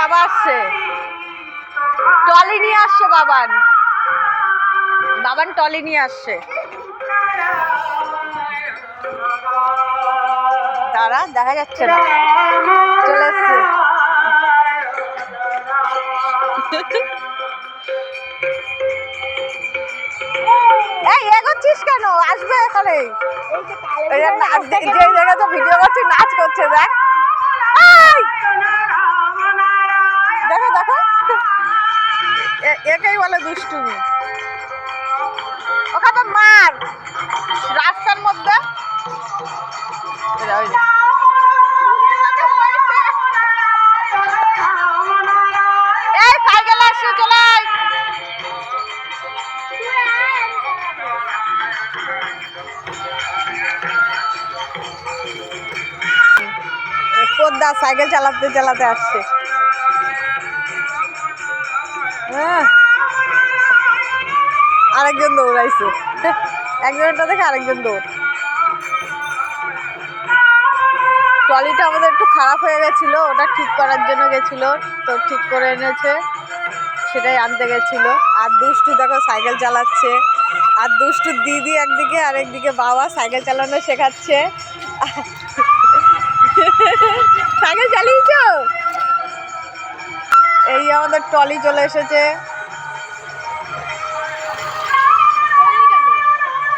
বাবা আসছে, টলি নিয়ে আসছে বাবান টলি নিয়ে আসছে। তারা দেখা যাচ্ছে না, চলে এসছে। এই এগোচ্ছিস কেন? আসবে এখানে। যে জায়গায় তো ভিডিও করছে নাচ করছে, দেখ দেখো দেখো, একেই বলে দুষ্টুমি। ওখানে মার রাস্তার মধ্যে। এই সাইকেল আসছে, চলে আয়। পোদ্দা সাইকেল চালাতে চালাতে আসছে। আরেকজন দৌড়াইছে, একজনটা দেখে আরেকজন দৌড়। ট্রলিটা আমাদের একটু খারাপ হয়ে গেছিলো, ওটা ঠিক করার জন্য গেছিলো, তো ঠিক করে এনেছে, সেটাই আনতে গেছিলো। আর দুষ্টু দেখো সাইকেল চালাচ্ছে, আর দুষ্টু দিদি একদিকে আর একদিকে বাবা সাইকেল চালানো শেখাচ্ছে। সাইকেল চালিয়েছ? এই আমাদের ট্রলি চলে এসেছে।